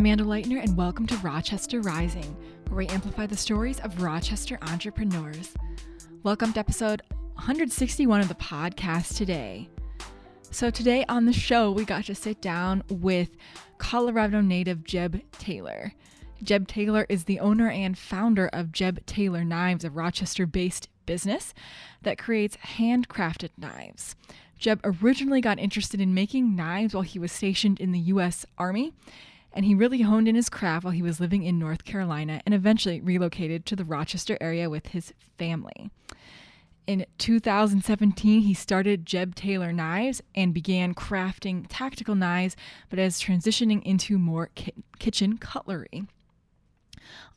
Amanda Leitner, and welcome to Rochester Rising, where we amplify the stories of Rochester entrepreneurs. Welcome to episode 161 of the podcast today. So today on the show, we got to sit down with Colorado native Jeb Taylor. Jeb Taylor is the owner and founder of Jeb Taylor Knives, a Rochester-based business that creates handcrafted knives. Jeb originally got interested in making knives while he was stationed in the U.S. Army, and he really honed in his craft while he was living in North Carolina and eventually relocated to the Rochester area with his family. In 2017, he started Jeb Taylor Knives and began crafting tactical knives, but is transitioning into more kitchen cutlery.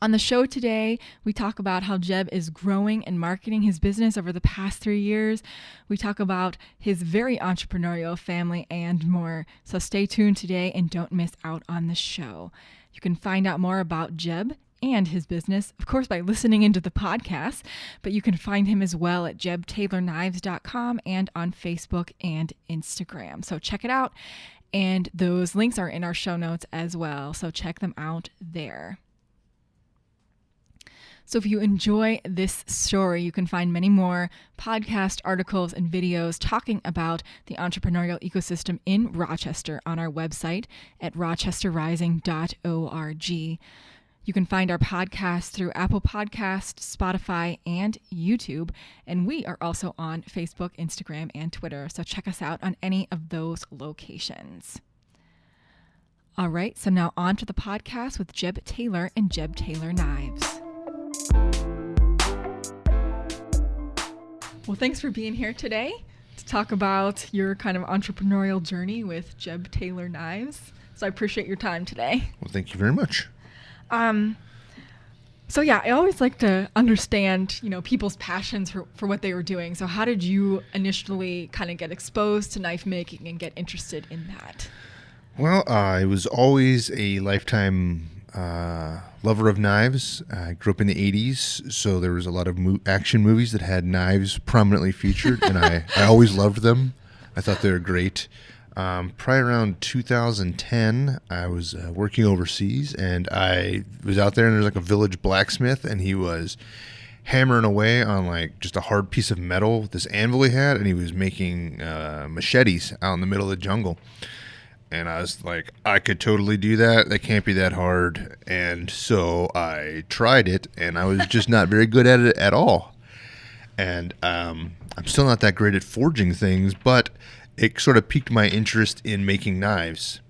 On the show today, we talk about how Jeb is growing and marketing his business over the past 3 years. We talk about his very entrepreneurial family and more. So stay tuned today and don't miss out on the show. You can find out more about Jeb and his business, of course, by listening into the podcast, but you can find him as well at jebtaylorknives.com and on Facebook and Instagram. So check it out. And those links are in our show notes as well. So check them out there. So if you enjoy this story, you can find many more podcast articles and videos talking about the entrepreneurial ecosystem in Rochester on our website at rochesterrising.org. You can find our podcast through Apple Podcasts, Spotify, and YouTube. And we are also on Facebook, Instagram, and Twitter. So check us out on any of those locations. All right, so now on to the podcast with Jeb Taylor and Jeb Taylor Knives. Well, thanks for being here today to talk about your kind of entrepreneurial journey with Jeb Taylor Knives. So I appreciate your time today. Well, thank you very much. So yeah, I always like to understand, people's passions for what they were doing. So how did you initially kind of get exposed to knife making and get interested in that? Well, I was always a lifetime lover of knives. I grew up in the 80s, so there was a lot of action movies that had knives prominently featured, and I always loved them. I thought they were great. Probably around 2010, I was working overseas, and I was out there, and there's like a village blacksmith, and he was hammering away on like just a hard piece of metal, this anvil he had, and he was making machetes out in the middle of the jungle. And I was like, I could totally do that. That can't be that hard. And so I tried it, and I was just not very good at it at all. And I'm still not that great at forging things, but it sort of piqued my interest in making knives.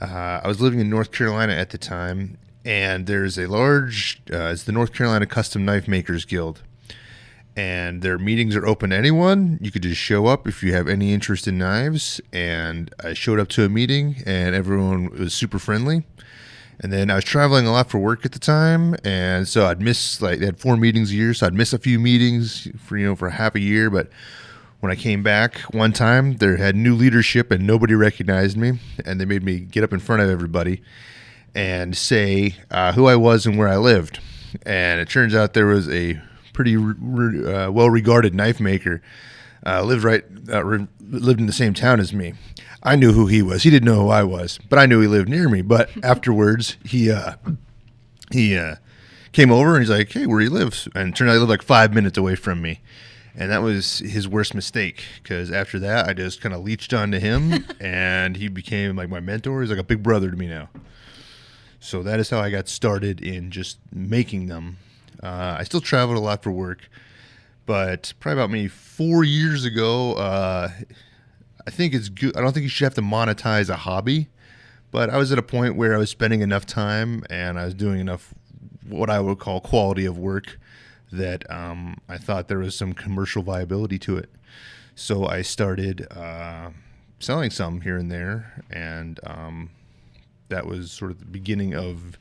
I was living in North Carolina at the time, and there's a large, it's the North Carolina Custom Knife Makers Guild. And their meetings are open to anyone. You could just show up if you have any interest in knives. And I showed up to a meeting, and everyone was super friendly. And then I was traveling a lot for work at the time, and so I'd miss, they had 4 meetings a year, so I'd miss a few meetings for half a year. But when I came back one time, they had new leadership, and nobody recognized me. And they made me get up in front of everybody and say who I was and where I lived. And it turns out there was a pretty well-regarded knife maker, lived in the same town as me. I knew who he was. He didn't know who I was, but I knew he lived near me. But afterwards, he came over and he's like, "Hey, where he lives?" And it turned out he lived like 5 minutes away from me, and that was his worst mistake, because after that, I just kind of leached onto him, and he became like my mentor. He's like a big brother to me now. So that is how I got started in just making them. I still traveled a lot for work, but probably about maybe 4 years ago, I think it's good. I don't think you should have to monetize a hobby, but I was at a point where I was spending enough time and I was doing enough what I would call quality of work that I thought there was some commercial viability to it. So I started selling some here and there, and that was sort of the beginning of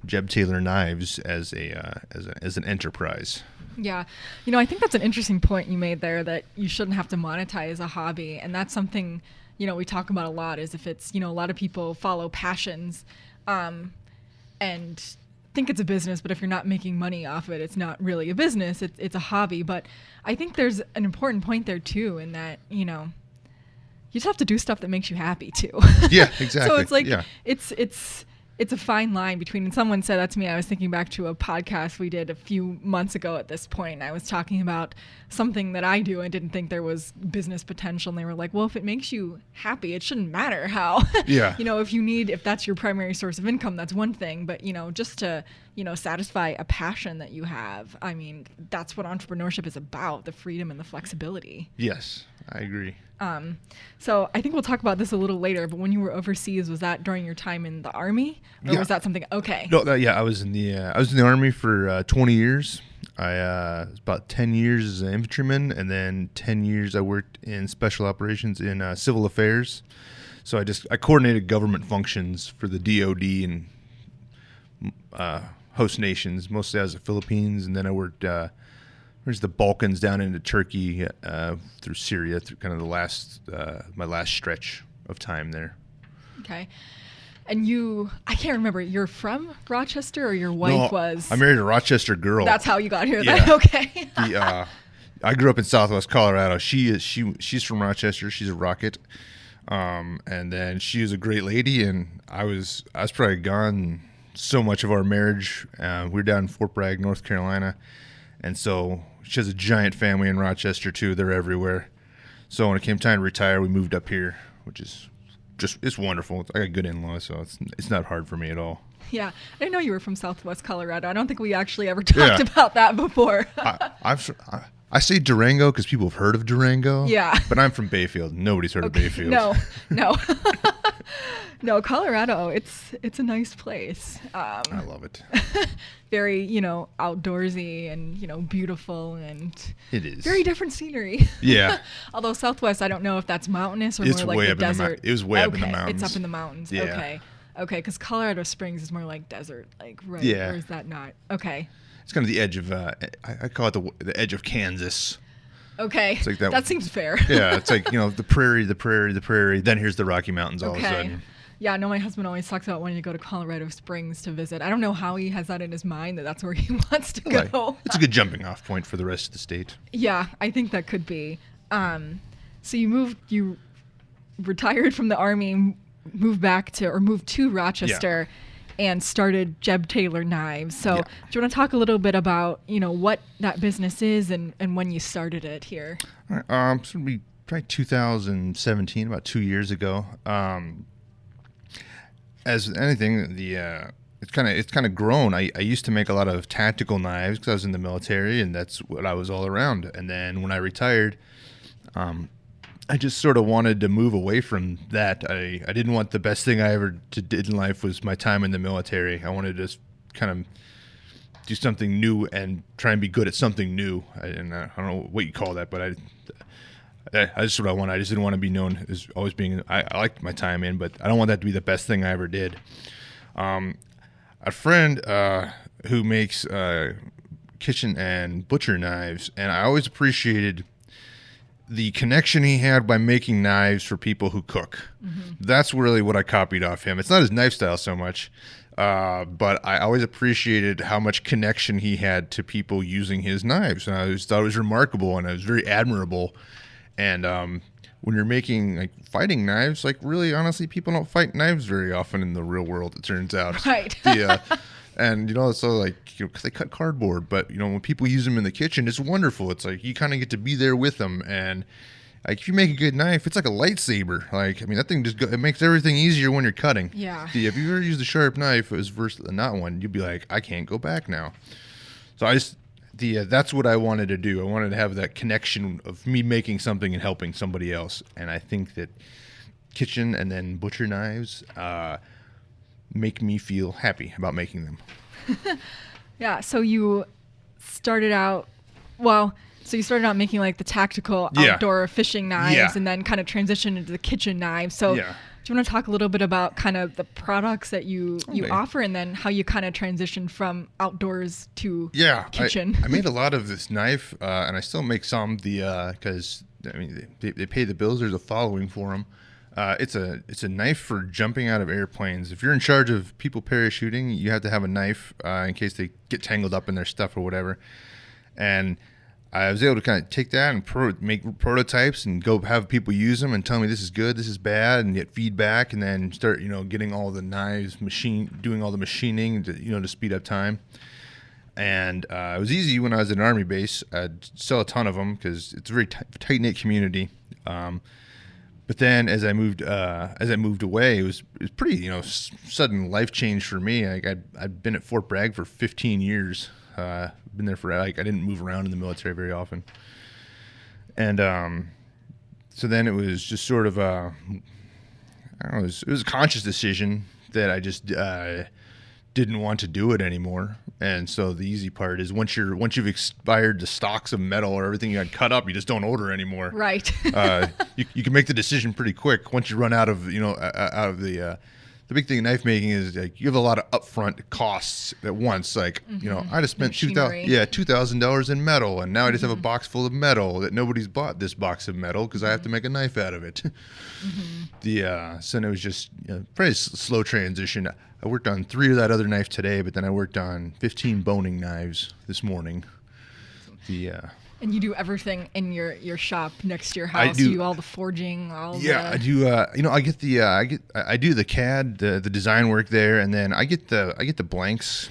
Jeb Taylor Knives as an enterprise. Yeah. I think that's an interesting point you made there, that you shouldn't have to monetize a hobby. And that's something, we talk about a lot, is if it's, a lot of people follow passions and think it's a business, but if you're not making money off it, it's not really a business. It's a hobby. But I think there's an important point there too, in that, you just have to do stuff that makes you happy too. Yeah, exactly. So it's like, yeah. it's it's a fine line between, and someone said that to me. I was thinking back to a podcast we did a few months ago at this point, and I was talking about something that I do. I didn't think there was business potential, and they were like, well, if it makes you happy, it shouldn't matter how. Yeah. If that's your primary source of income, that's one thing, but just to satisfy a passion that you have, I mean, that's what entrepreneurship is about, the freedom and the flexibility. Yes, I agree. So I think we'll talk about this a little later, but when you were overseas, was that during your time in the Army, or was that something? Okay. No, I was in the Army for 20 years. I was about 10 years as an infantryman, and then 10 years I worked in special operations in civil affairs. So I coordinated government functions for the DoD and host nations. Mostly I was the Philippines, and then I worked there's the Balkans down into Turkey, through Syria, through kind of my last stretch of time there. Okay. And I can't remember, you're from Rochester, or your wife was? I married a Rochester girl. That's how you got here. Yeah. Okay. I grew up in Southwest Colorado. She's from Rochester. She's a Rocket. And then she was a great lady, and I was probably gone so much of our marriage. We were down in Fort Bragg, North Carolina. And so she has a giant family in Rochester too. They're everywhere. So when it came time to retire, we moved up here, which is it's wonderful. I got good in-laws, so it's not hard for me at all. Yeah, I didn't know you were from Southwest Colorado. I don't think we actually ever talked about that before. I say Durango because people have heard of Durango. Yeah. But I'm from Bayfield. Nobody's heard of Bayfield. No. No, Colorado, it's a nice place. I love it. Very, outdoorsy and, beautiful, and it is very different scenery. Yeah. Although Southwest, I don't know if that's mountainous or it's more like the desert. It was way up in the mountains. It's up in the mountains. Yeah. Okay, because Colorado Springs is more like desert, right? Yeah. Or is that not? Okay. It's kind of the edge of, I call it the edge of Kansas. Okay. It's like that seems fair. Yeah, it's like, the prairie. Then here's the Rocky Mountains all of a sudden. Yeah, no, my husband always talks about wanting to go to Colorado Springs to visit. I don't know how he has that in his mind, that's where he wants to go. It's a good jumping off point for the rest of the state. Yeah, I think that could be. So you retired from the Army, moved to Rochester, and started Jeb Taylor Knives. So do you want to talk a little bit about, what that business is and when you started it here? All right, so it'll be probably 2017, about 2 years ago. As anything, it's kind of grown. I used to make a lot of tactical knives because I was in the military, and that's what I was all around. And then when I retired, I just sort of wanted to move away from that. I didn't want the best thing I ever did in life was my time in the military. I wanted to just kind of do something new and try and be good at something new. I don't know what you call that, but that's what I want. I just didn't want to be known as always being. I liked my time in, but I don't want that to be the best thing I ever did. A friend who makes kitchen and butcher knives, and I always appreciated the connection he had by making knives for people who cook. Mm-hmm. That's really what I copied off him. It's not his knife style so much, but I always appreciated how much connection he had to people using his knives, and I always thought it was remarkable, and it was very admirable. And when you're making fighting knives, really honestly, people don't fight knives very often in the real world, it turns out. Right. And so because they cut cardboard, but when people use them in the kitchen, it's wonderful. It's you kind of get to be there with them, and if you make a good knife, it's like a lightsaber. That thing it makes everything easier when you're cutting. Yeah. If you ever used a sharp knife versus not one, you'd be like, I can't go back now. So that's what I wanted to do. I wanted to have that connection of me making something and helping somebody else. And I think that kitchen and then butcher knives make me feel happy about making them. Yeah. So you started out making the tactical outdoor fishing knives, and then kind of transitioned into the kitchen knives. So do you want to talk a little bit about kind of the products that you offer, and then how you kind of transitioned from outdoors to kitchen? I made a lot of this knife, and I still make some because they pay the bills. There's a following for them. It's a knife for jumping out of airplanes. If you're in charge of people parachuting, you have to have a knife in case they get tangled up in their stuff or whatever. And I was able to kind of take that and make prototypes and go have people use them and tell me this is good, this is bad, and get feedback, and then start, getting all the knives doing all the machining to speed up time. And it was easy when I was at an Army base. I'd sell a ton of them because it's a very tight-knit community. But then as I moved away, it was pretty, sudden life change for me. I'd been at Fort Bragg for 15 years. Been there for I didn't move around in the military very often, and so then it was just sort of I don't know, it was a conscious decision that I just didn't want to do it anymore. And so the easy part is once you've expired the stocks of metal or everything you had cut up, you just don't order anymore. Right. You can make the decision pretty quick once you run out of the big thing in knife making is like you have a lot of upfront costs at once. Like, I just spent $2,000 in metal, and now I just have a box full of metal that nobody's bought this box of metal because I have to make a knife out of it. So it was just pretty slow transition. I worked on 3 of that other knife today, but then I worked on 15 boning knives this morning. And you do everything in your shop next to your house. I do. You do all the forging, I do. I do the CAD, the design work there, and then I get the blanks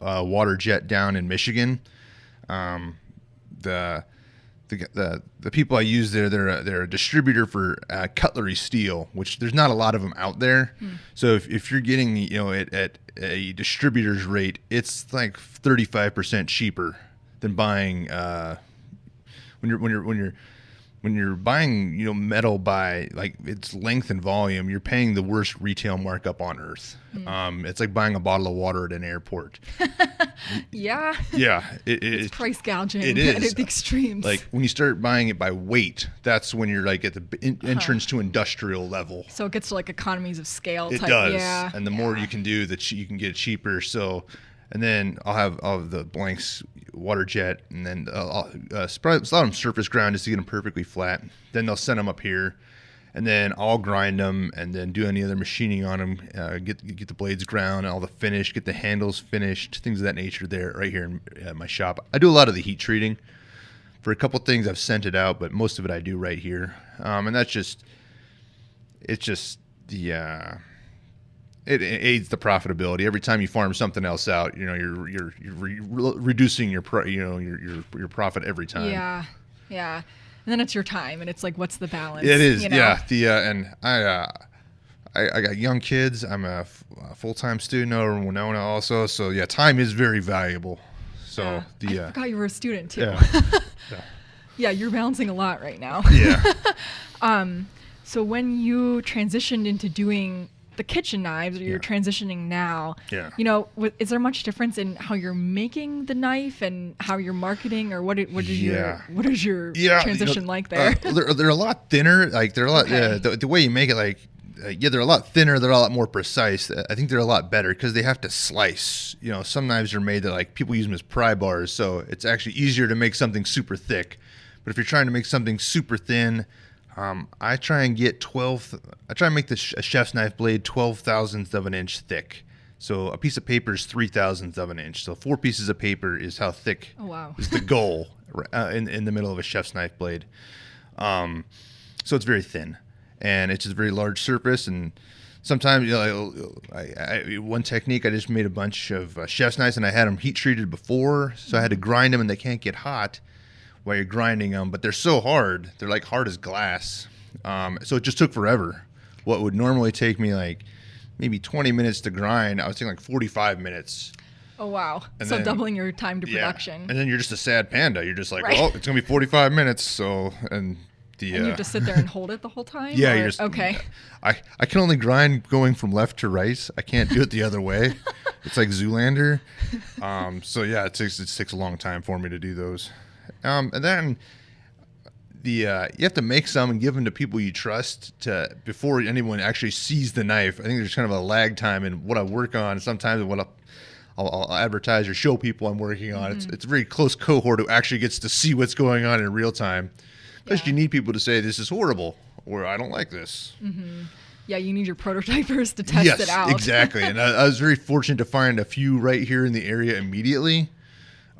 water jet down in Michigan. The people I use there, they're a distributor for cutlery steel, which there's not a lot of them out there. So if you're getting at a distributor's rate, it's like 35% cheaper than buying. When you're buying metal by like its length and volume, you're paying the worst retail markup on earth. It's like buying a bottle of water at an airport. Yeah. It's price gouging. It is at the extremes. Like when you start buying it by weight, that's when you're like at the entrance to industrial level. So it gets to like economies of scale. It type. does. Yeah. And the more you can do, you can get it cheaper. So. And then I'll have the blanks water jet, and then I'll let them surface ground just to get them perfectly flat. Then they'll send them up here, and then I'll grind them and then do any other machining on them, get the blades ground, all the finish, get the handles finished, things of that nature there right here in my shop. I do a lot of the heat treating. For a couple things I've sent it out, but most of it I do right here. And it's just the... It aids the profitability. Every time you farm something else out, you're reducing your profit every time. Yeah. And then it's your time, and it's like, what's the balance? It is. Yeah. And I got young kids. I'm a full-time student over in Winona also. So yeah, time is very valuable. So I forgot you were a student too. Yeah, you're balancing a lot right now. Yeah. So when you transitioned into doing the kitchen knives, or you're transitioning now, is there much difference in how you're making the knife and how you're marketing, or what is your transition like there? They're a lot thinner. Like they're a lot. The way you make it, they're a lot thinner. They're a lot more precise. I think they're a lot better because they have to slice. Some knives are made that like people use them as pry bars, so it's actually easier to make something super thick. But if you're trying to make something super thin, I try and make a chef's knife blade 12/1000th of an inch thick. So a piece of paper is 3/1000th of an inch. So 4 pieces of paper is how thick is the goal in the middle of a chef's knife blade. So it's very thin, and it's a very large surface. And sometimes, one technique, I just made a bunch of chef's knives, and I had them heat treated before, so I had to grind them, and they can't get hot while you're grinding them, but they're so hard. They're like hard as glass. So it just took forever. What would normally take me like maybe 20 minutes to grind, I was taking like 45 minutes. Oh, wow. So then, doubling your time to production. And then you're just a sad panda. You're just like, well, it's going to be 45 minutes. So, and you have to sit there and hold it the whole time? Yeah. You're just, okay. I can only grind going from left to right. I can't do it the other way. It's like Zoolander. So yeah, it takes a long time for me to do those. And then you have to make some and give them to people you trust before anyone actually sees the knife. I think there's kind of a lag time in what I work on. Sometimes what I'll advertise or show people I'm working on. Mm-hmm. It's a very close cohort who actually gets to see what's going on in real time. Because you need people to say this is horrible or I don't like this. Mm-hmm. Yeah, you need your prototypers to test it out. Yes, exactly. And I was very fortunate to find a few right here in the area immediately.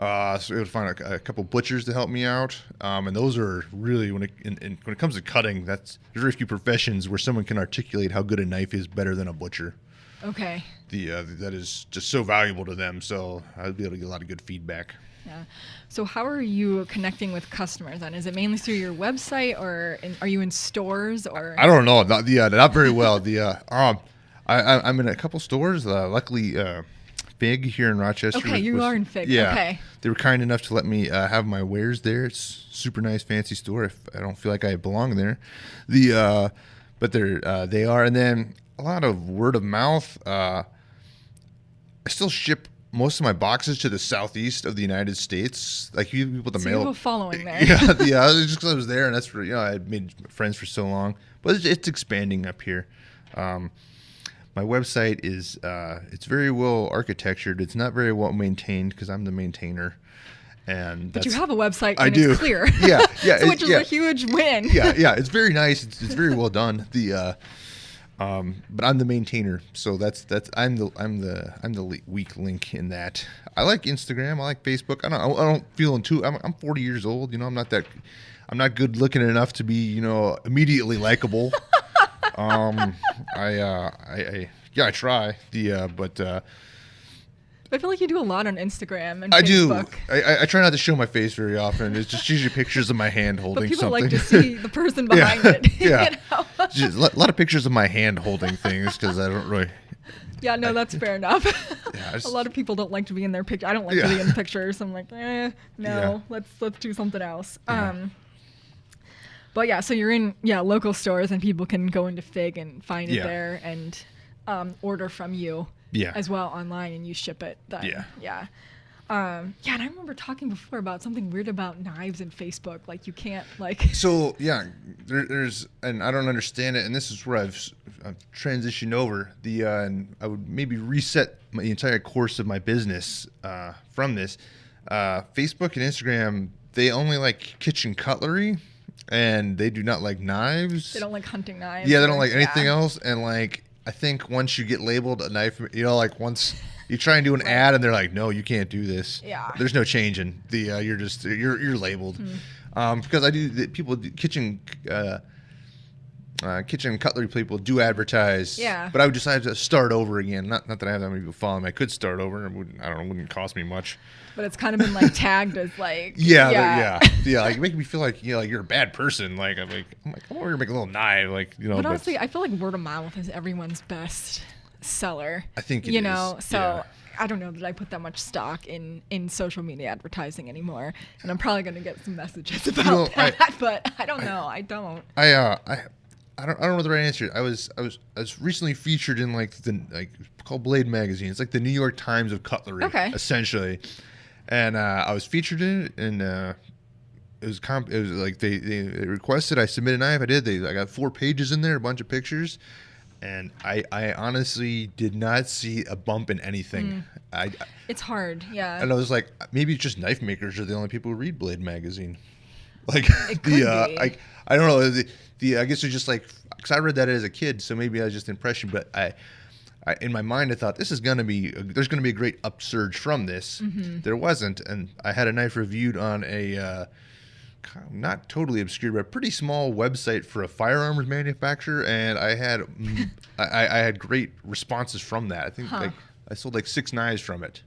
So I would find a couple butchers to help me out, and those are really when it comes to cutting, there's very few professions where someone can articulate how good a knife is better than a butcher. Okay. That is just so valuable to them. So I'd be able to get a lot of good feedback. Yeah. So how are you connecting with customers then? Is it mainly through your website, or are you in stores, or? I don't know. Not very well. I'm in a couple stores. Luckily, Fig here in Rochester. Okay, you are in Fig. Yeah. Okay. They were kind enough to let me have my wares there. It's super nice, fancy store. If I don't feel like I belong there, but they are, and then a lot of word of mouth. I still ship most of my boxes to the southeast of the United States. Like people, the So mail. you have a following there. Yeah. Just because I was there, and that's for I had made friends for so long. But it's expanding up here. My website is it's very well architectured. It's not very well maintained because I'm the maintainer. But you have a website and I do. It's clear. Yeah, which is a huge win. Yeah. It's very nice. It's very well done. But I'm the maintainer, so I'm the weak link in that. I like Instagram. I like Facebook. I don't feel I'm 40 years old. I'm not good looking enough to be immediately likable. I try but. I feel like you do a lot on Instagram and I Facebook. do. I try not to show my face very often. It's just usually pictures of my hand holding But people something. like to see the person behind it. Yeah. Just a lot of pictures of my hand holding things because I don't really. Yeah, no, that's fair enough. Yeah, a lot of people don't like to be in their picture. I don't like to be in pictures. I'm like, no, let's do something else. Yeah. But yeah, so you're in local stores and people can go into Fig and find it there and order from you. Yeah. As well online, and you ship it then. Yeah. And I remember talking before about something weird about knives and Facebook. Like you can't So there's and I don't understand it, and this is where I've transitioned over and I would maybe reset the entire course of my business from this. Facebook and Instagram, they only like kitchen cutlery, and they do not like knives. They don't like hunting knives. Yeah, they don't like anything else, and I think once you get labeled a knife, once you try and do an ad and they're like, no, you can't do this. Yeah. There's no changing. You're labeled. Because kitchen cutlery people do advertise. Yeah. But I would decide to start over again. Not that I have that many people following me. I could start over. It wouldn't cost me much. But it's kind of been tagged as yeah. Like making me feel like you're a bad person. I'm over here making a little knife, But honestly, I feel like word of mouth is everyone's best seller. I think it is. So yeah. I don't know that I put that much stock in social media advertising anymore, and I'm probably going to get some messages about that. But I don't know. I don't. I don't know the right answer. I was recently featured in called Blade magazine. It's like the New York Times of cutlery, essentially. And I was featured in it, and it was like they requested I submit a knife. I did. I got 4 pages in there, a bunch of pictures, and I honestly did not see a bump in anything. It's hard, yeah. And I was like, maybe it's just knife makers are the only people who read Blade magazine. It could be. I don't know. I guess it's just because I read that as a kid, so maybe I was just impression. But I in my mind, I thought there's going to be a great upsurge from this. Mm-hmm. There wasn't, and I had a knife reviewed on a not totally obscure, but pretty small website for a firearms manufacturer, and I had great responses from that. I think I sold 6 knives from it,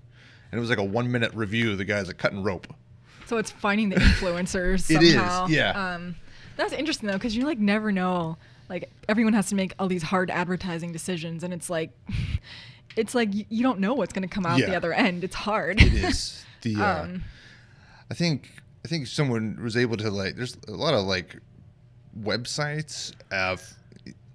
and it was a 1-minute review of the guys cutting rope. So it's finding the influencers It somehow. is, yeah. That's interesting though, because you never know. Everyone has to make all these hard advertising decisions, and it's like you don't know what's going to come out the other end. It's hard. It is. I think someone was able to there's a lot of websites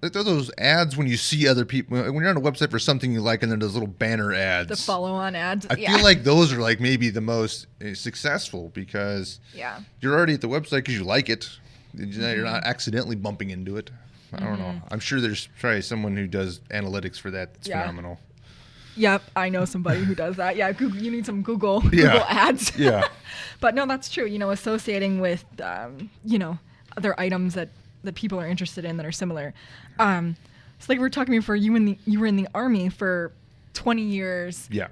those ads when you see other people when you're on a website for something you like, and then those little banner ads, the follow-on ads. I feel like those are maybe the most successful because you're already at the website because you like it. You're not accidentally bumping into it. I don't know. I'm sure there's probably someone who does analytics for that. It's phenomenal. Yep, I know somebody who does that. Yeah, Google, you need some Google ads. Yeah. But no, that's true. Associating with other items that people are interested in that are similar. So we were talking before, you were in the Army for 20 years. Yeah.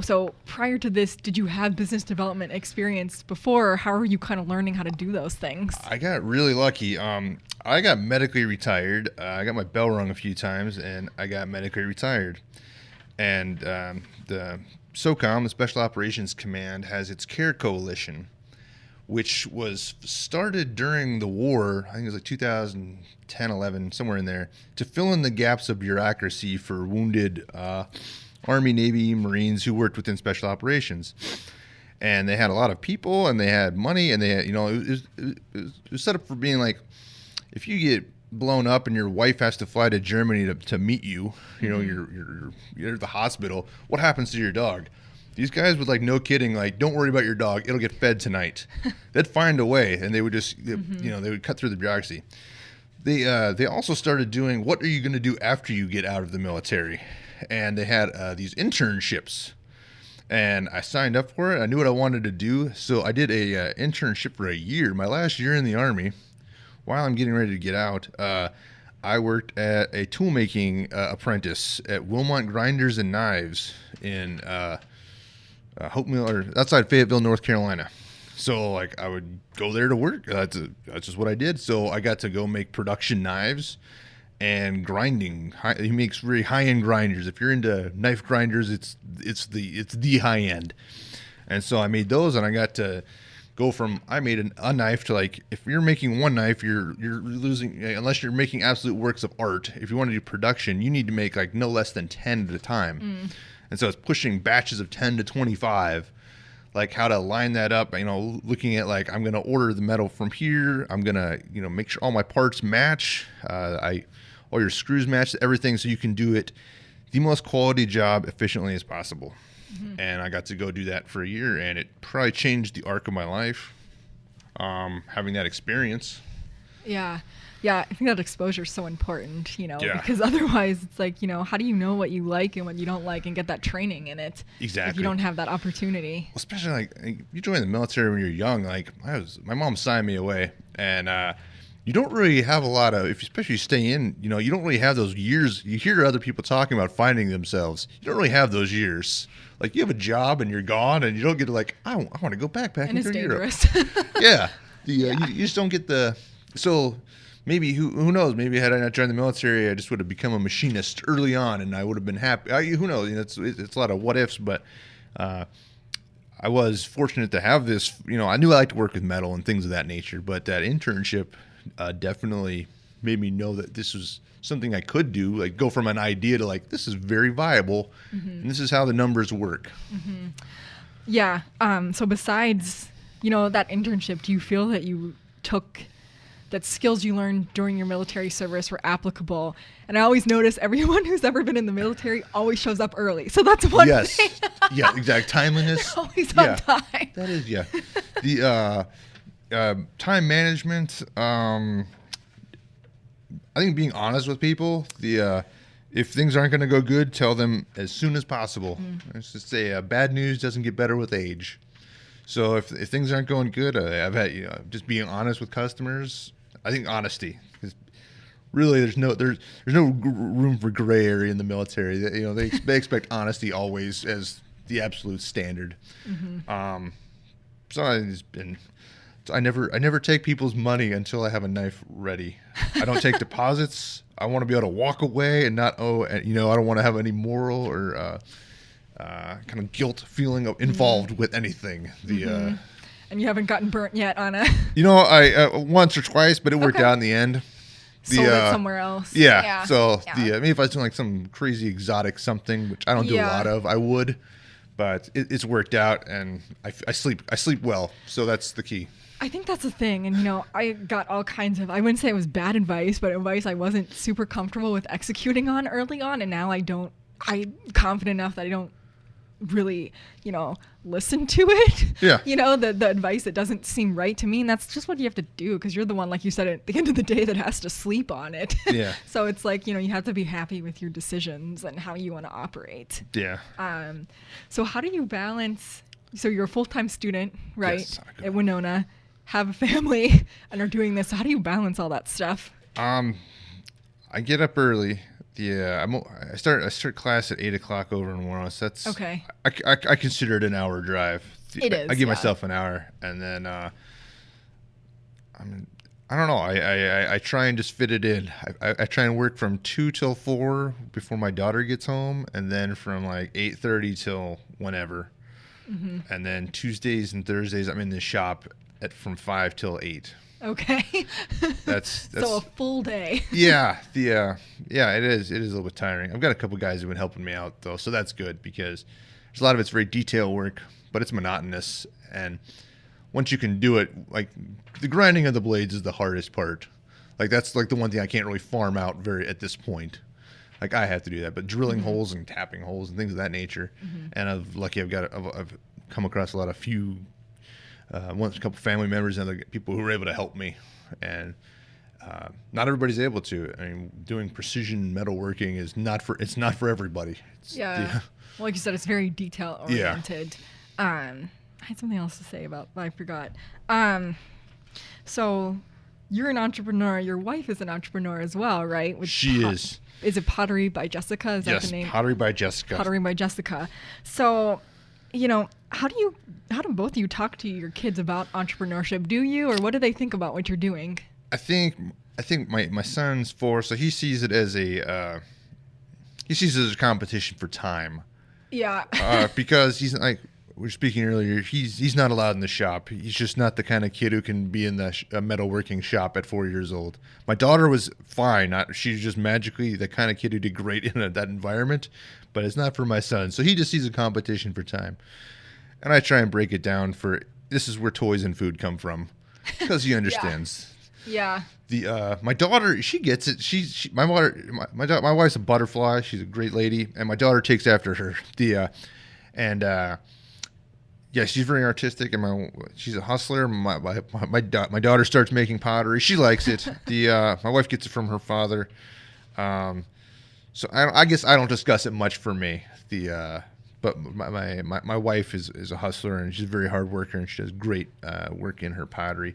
So prior to this, did you have business development experience before, or how are you kind of learning how to do those things? I got really lucky. I got medically retired. I got my bell rung a few times, and I got medically retired. And the SOCOM, the Special Operations Command, has its CARE Coalition, which was started during the war. I think it was like 2010, 11, somewhere in there, to fill in the gaps of bureaucracy for wounded Army, Navy, Marines who worked within Special Operations. And they had a lot of people, and they had money, and they had, it was set up for being like, if you get blown up and your wife has to fly to Germany to meet you, you're at the hospital, what happens to your dog? These guys would, like, no kidding, like, don't worry about your dog, it'll get fed tonight. They'd find a way, and they would just, they would cut through the bureaucracy. They also started doing, what are you going to do after you get out of the military? And they had these internships. And I signed up for it. I knew what I wanted to do. So I did a internship for a year. My last year in the Army, while I'm getting ready to get out, I worked at a toolmaking apprentice at Wilmot Grinders and Knives in Hope Mill, or outside Fayetteville, North Carolina. So, like, I would go there to work. That's just what I did. So I got to go make production knives and grinding. He makes very high-end grinders. If you're into knife grinders, it's the high end. And so I made those, and I got to go from, I made a knife to, like, if you're making one knife, you're losing, unless you're making absolute works of art. If you want to do production, you need to make, like, no less than 10 at a time. And so it's pushing batches of 10 to 25, like how to line that up, looking at, like, I'm going to order the metal from here. I'm going to, make sure all my parts match. All your screws match, everything, so you can do it the most quality job efficiently as possible. And I got to go do that for a year, and it probably changed the arc of my life, having that experience. Yeah, I think that exposure is so important, Yeah. because otherwise it's like, how do you know what you like and what you don't like and get that training in it? Exactly. If you don't have that opportunity. Well, especially, like, you join the military when you're young. Like, my mom signed me away, and you don't really have a lot of, especially if you stay in, you don't really have those years. You hear other people talking about finding themselves. You don't really have those years. Like, you have a job and you're gone, and you don't get to, like, I want to go backpacking. And it's dangerous. Yeah. You just don't get so maybe, who knows, maybe had I not joined the military, I just would have become a machinist early on, and I would have been happy. Who knows? It's a lot of what ifs, but I was fortunate to have this. I knew I liked to work with metal and things of that nature, but that internship definitely made me know that this was something I could do, like, go from an idea to, like, this is very viable, and this is how the numbers work. Yeah. So besides, that internship, do you feel that you took that skills you learned during your military service were applicable? And I always notice everyone who's ever been in the military always shows up early. So that's one thing. Yeah, exact. Timeliness. They're always on time. That is, yeah. The time management, I think being honest with people, if things aren't going to go good, tell them as soon as possible. Let's just say bad news doesn't get better with age. So if things aren't going good, I've had, just being honest with customers. I think honesty, because really there's no room for gray area in the military. They expect honesty always as the absolute standard. So I never take people's money until I have a knife ready. I don't take deposits. I want to be able to walk away and not owe. I don't want to have any moral or kind of guilt feeling involved with anything. And you haven't gotten burnt yet on a. I once or twice, but it worked out in the end. Sold it somewhere else. Yeah. So maybe if I was doing, like, some crazy exotic something, which I don't do a lot of, I would. But it's worked out, and I sleep well, so that's the key. I think that's the thing. And, I got all kinds of, I wouldn't say it was bad advice, but advice I wasn't super comfortable with executing on early on. And now I'm confident enough that I don't really, listen to it. Yeah. The advice that doesn't seem right to me. And that's just what you have to do, because you're the one, like you said, at the end of the day that has to sleep on it. Yeah. So it's like, you have to be happy with your decisions and how you want to operate. Yeah. So how do you balance, so you're a full-time student, right? Yes, at Winona, have a family, and are doing this. So how do you balance all that stuff? I get up early. Yeah, I start class at 8 o'clock over in Warren. So that's Okay. I consider it an hour drive. It is, I give yeah. myself an hour, and then I don't know. I try and just fit it in. I try and work from 2 till 4 before my daughter gets home, and then from like 8:30 till whenever. And then Tuesdays and Thursdays I'm in the shop from 5 till 8. Okay. That's So a full day. yeah. It is. It is a little bit tiring. I've got a couple guys who've been helping me out though, so that's good because there's a lot of it's very detail work, but it's monotonous. And once you can do it, like the grinding of the blades is the hardest part. Like that's like the one thing I can't really farm out at this point. Like I have to do that, but drilling holes and tapping holes and things of that nature. And I've come across a lot of a couple family members and other people who were able to help me, and not everybody's able to. I mean, doing precision metalworking is not for everybody. Yeah. Well, like you said, it's very detail oriented. I had something else to say about, but I forgot. So you're an entrepreneur. Your wife is an entrepreneur as well, right? She is. Is it Pottery by Jessica? Is that the name? Yes, Pottery by Jessica. Pottery by Jessica. So, how do both of you talk to your kids about entrepreneurship? Do you, or what do they think about what you're doing? I think my son's 4, so he sees it as a competition for time. Yeah. Because he's like we were speaking earlier, he's not allowed in the shop. He's just not the kind of kid who can be in the metalworking shop at 4 years old. My daughter was fine. She's just magically the kind of kid who did great in that environment, but it's not for my son. So he just sees a competition for time. And I try and break it down this is where toys and food come from, because he understands. Yeah. My daughter, she gets it. My wife's a butterfly. She's a great lady, and my daughter takes after her. Yeah, she's very artistic, and she's a hustler. My daughter starts making pottery. She likes it. My wife gets it from her father. So I guess I don't discuss it much for me. But my wife is a hustler, and she's a very hard worker, and she does great work in her pottery.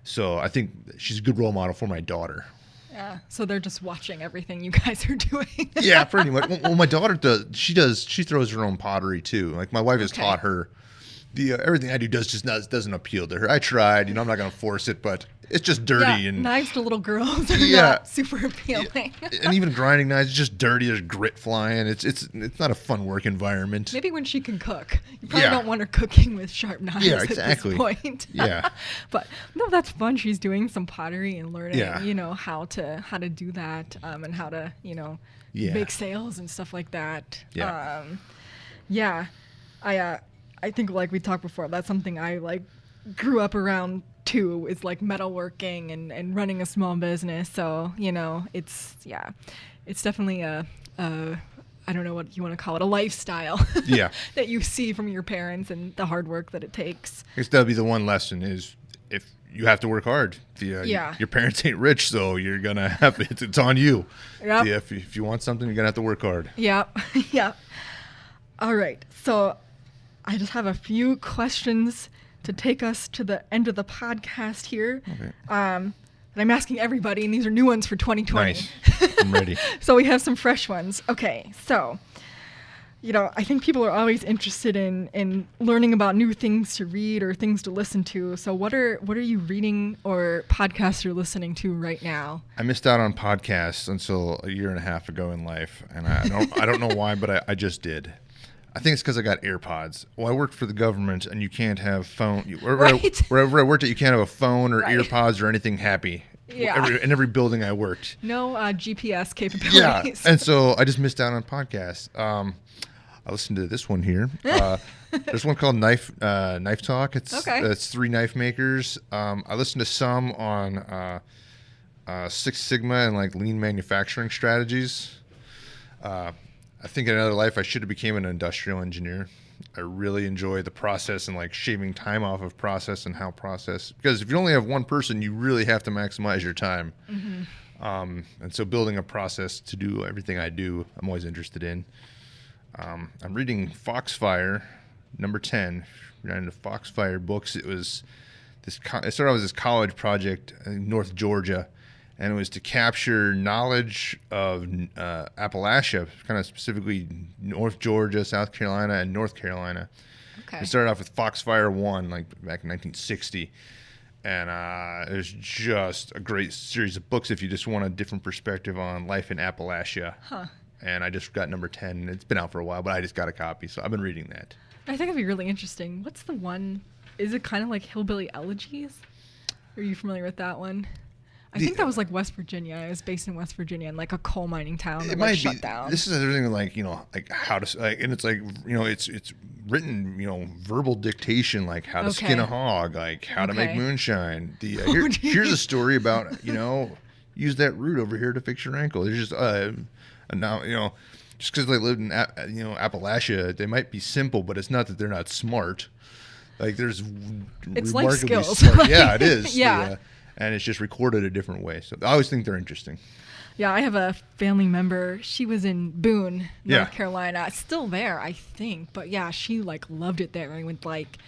So I think she's a good role model for my daughter. Yeah. So they're just watching everything you guys are doing. Yeah, pretty much. Well, my daughter she throws her own pottery too. Like my wife has taught her. Everything I do doesn't appeal to her. I tried, I'm not going to force it, but it's just dirty and knives to little girls are not super appealing. Yeah. And even grinding knives, it's just dirty. There's grit flying. It's not a fun work environment. Maybe when she can cook, you probably don't want her cooking with sharp knives. Yeah, exactly. At this point. Yeah, but no, that's fun. She's doing some pottery and learning, Yeah. How to do that, and how to Yeah. make sales and stuff like that. Yeah. I think like we talked before, that's something I like grew up around too, is like metalworking and running a small business. So, it's definitely a I don't know what you want to call it, a lifestyle Yeah. that you see from your parents and the hard work that it takes. I guess that'll be the one lesson is if you have to work hard. Your parents ain't rich, so you're going to have it's on you. Yep. If you want something, you're going to have to work hard. Yep. Yep. All right. So I just have a few questions to take us to the end of the podcast here. Okay. And I'm asking everybody, and these are new ones for 2020. Nice. I'm ready. So we have some fresh ones. Okay, so, I think people are always interested in learning about new things to read or things to listen to. So what are you reading or podcasts you're listening to right now? I missed out on podcasts until a year and a half ago in life, and I don't know why, but I just did. I think it's because I got AirPods. Well, I worked for the government, and you can't have phone. Wherever I worked at, you can't have a phone or AirPods or anything happy. Yeah. In every building I worked. No GPS capabilities. Yeah, and so I just missed out on podcasts. I listened to this one here. There's one called Knife Talk. It's 3 knife makers. I listened to some on Six Sigma and like lean manufacturing strategies. I think in another life I should have became an industrial engineer. I really enjoy the process and like shaving time off of process and how process, because if you only have one person, you really have to maximize your time. Mm-hmm. And so building a process to do everything I do, I'm always interested in. I'm reading Foxfire, number 10. Reading into Foxfire books. It started out as this college project in North Georgia, and it was to capture knowledge of Appalachia, kind of specifically North Georgia, South Carolina, and North Carolina. Okay. It started off with Foxfire 1, like back in 1960. And it was just a great series of books if you just want a different perspective on life in Appalachia. Huh. And I just got number 10. It's been out for a while, but I just got a copy, so I've been reading that. I think it'd be really interesting. What's the one? Is it kind of like Hillbilly Elegies? Are you familiar with that one? I think that was like West Virginia. It was based in West Virginia in like a coal mining town that like shut down. This is everything like, like how to, like, and it's like, it's written, verbal dictation, like how to skin a hog, like how to make moonshine. Here's a story about, use that root over here to fix your ankle. There's just, now, just because they lived in, Appalachia, they might be simple, but it's not that they're not smart. Like it's like skills. Smart. Yeah, it is. Yeah. And it's just recorded a different way. So I always think they're interesting. Yeah, I have a family member. She was in Boone, North Carolina. It's still there, I think. But yeah, she like loved it there. I would like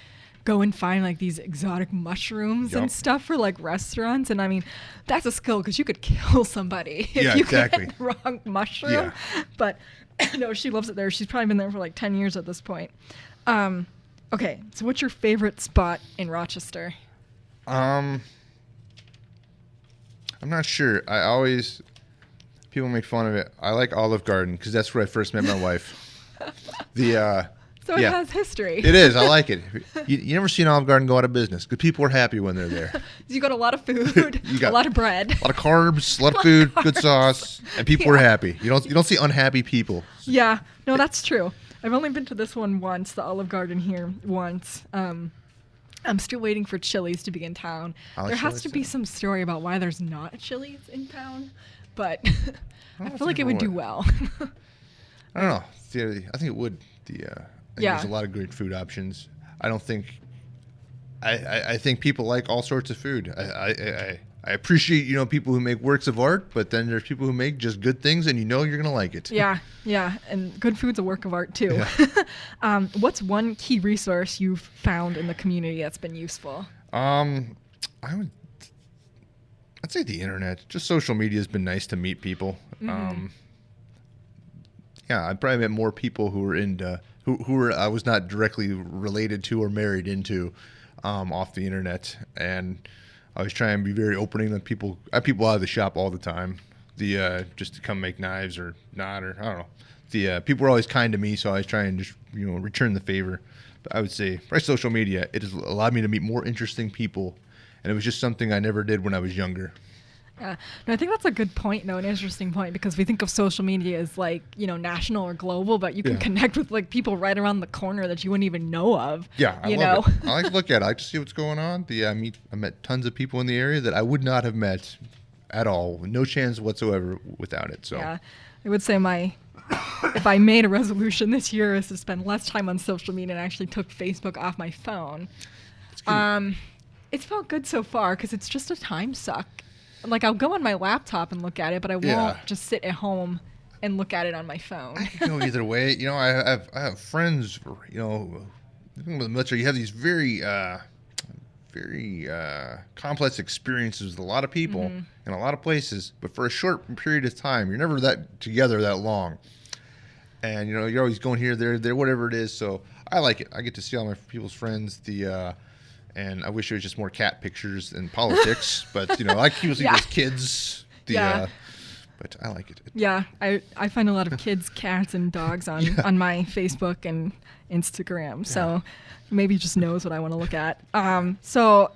go and find like these exotic mushrooms and stuff for like restaurants. And I mean, that's a skill because you could kill somebody if you get the wrong mushroom. Yeah. But no, she loves it there. She's probably been there for like 10 years at this point. Okay, so what's your favorite spot in Rochester? I'm not sure. People make fun of it. I like Olive Garden because that's where I first met my wife. So it has history. It is. I like it. You never see an Olive Garden go out of business because people are happy when they're there. You got a lot of food, a lot of bread, a lot of carbs, a lot of food, good sauce, and people are happy. You don't see unhappy people. Yeah, no, that's true. I've only been to this one once, the Olive Garden here once. I'm still waiting for Chili's to be in town. There has to be some story about why there's not a Chili's in town, but I feel like it would do well. I don't know. I think it would. There's a lot of great food options. I don't think. I think people like all sorts of food. I appreciate people who make works of art, but then there's people who make just good things, and you're gonna like it. Yeah, and good food's a work of art too. Yeah. What's one key resource you've found in the community that's been useful? I'd say the internet. Just social media has been nice to meet people. Mm-hmm. I probably met more people who were into who I was not directly related to or married into off the internet, and I was trying to be very opening to people. I have people out of the shop all the time, just to come make knives or not, or I don't know. People were always kind to me, so I was trying to just return the favor. But I would say, by social media, it has allowed me to meet more interesting people, and it was just something I never did when I was younger. Yeah, no, I think that's a good point, though, an interesting point, because we think of social media as like, national or global, but you can connect with like people right around the corner that you wouldn't even know of. Yeah, I love it. I like to look at it. I like to see what's going on. I met tons of people in the area that I would not have met at all. No chance whatsoever without it. So yeah, I would say if I made a resolution this year is to spend less time on social media and actually took Facebook off my phone. It's felt good so far because it's just a time suck. Like, I'll go on my laptop and look at it, but I won't just sit at home and look at it on my phone. I can go either way. I have friends, with the military, you have these very, very complex experiences with a lot of people in a lot of places, but for a short period of time. You're never together that long. And, you're always going here, there, whatever it is. So I like it. I get to see all my people's friends, and I wish there was just more cat pictures and politics, but I like people see those kids. But I like it. Yeah, I find a lot of kids, cats, and dogs on my Facebook and Instagram. So maybe just knows what I want to look at. So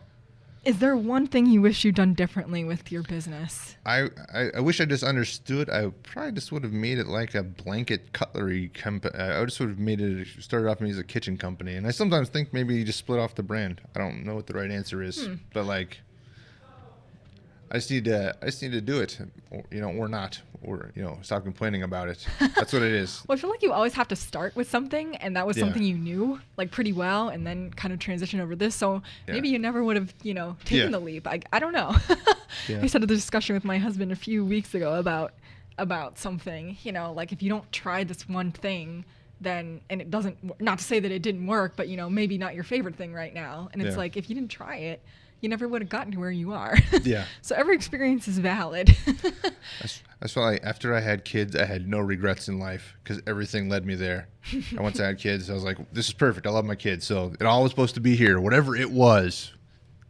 is there one thing you wish you'd done differently with your business? I wish I just understood. I probably just would have made it like a blanket cutlery company. I just would have started off as a kitchen company. And I sometimes think maybe you just split off the brand. I don't know what the right answer is, but like, I just need to do it, or not, or stop complaining about it. That's what it is. Well, I feel like you always have to start with something, and that was something you knew like pretty well, and then kind of transition over this. So maybe you never would have taken the leap. I don't know. I just had a discussion with my husband a few weeks ago about something. Like if you don't try this one thing, then and it doesn't. Not to say that it didn't work, but maybe not your favorite thing right now. And it's like if you didn't try it, you never would have gotten to where you are. Yeah. So every experience is valid. That's why after I had kids, I had no regrets in life because everything led me there. And once I had kids, I was like, this is perfect. I love my kids. So it all was supposed to be here. Whatever it was,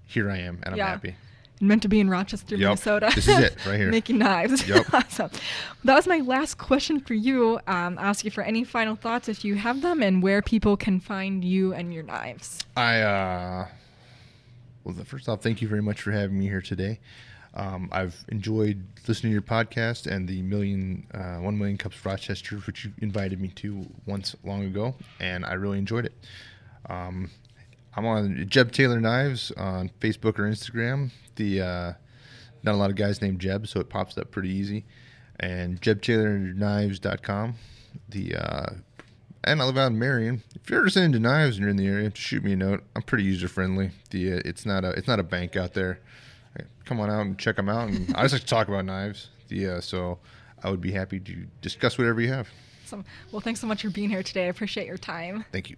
here I am, and I'm happy. Meant to be in Rochester, Minnesota. This is it right here. Making knives. Yep. Awesome. That was my last question for you. I'll ask you for any final thoughts if you have them and where people can find you and your knives. Well, first off, thank you very much for having me here today. I've enjoyed listening to your podcast and the 1 Million Cups Rochester, which you invited me to once long ago, and I really enjoyed it. I'm on Jeb Taylor Knives on Facebook or Instagram. Not a lot of guys named Jeb, so it pops up pretty easy. And JebTaylorKnives.com. And I live out in Marion. If you're ever into knives and you're in the area, just shoot me a note. I'm pretty user friendly. It's not a bank out there. Come on out and check them out. And I just like to talk about knives. So I would be happy to discuss whatever you have. Awesome. Well, thanks so much for being here today. I appreciate your time. Thank you.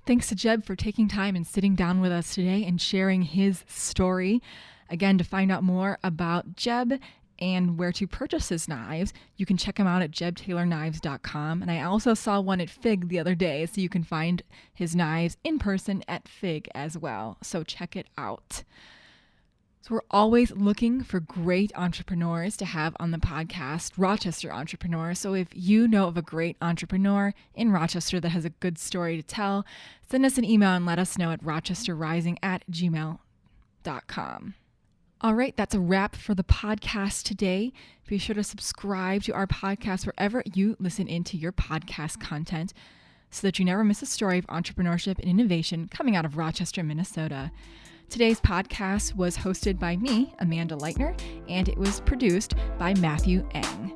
Thanks to Jeb for taking time and sitting down with us today and sharing his story. Again, to find out more about Jeb and where to purchase his knives, you can check him out at jebtaylorknives.com. And I also saw one at Fig the other day, so you can find his knives in person at Fig as well. So check it out. So we're always looking for great entrepreneurs to have on the podcast, Rochester entrepreneurs. So if you know of a great entrepreneur in Rochester that has a good story to tell, send us an email and let us know at rochesterrising@gmail.com. All right, that's a wrap for the podcast today. Be sure to subscribe to our podcast wherever you listen into your podcast content so that you never miss a story of entrepreneurship and innovation coming out of Rochester, Minnesota. Today's podcast was hosted by me, Amanda Leitner, and it was produced by Matthew Eng.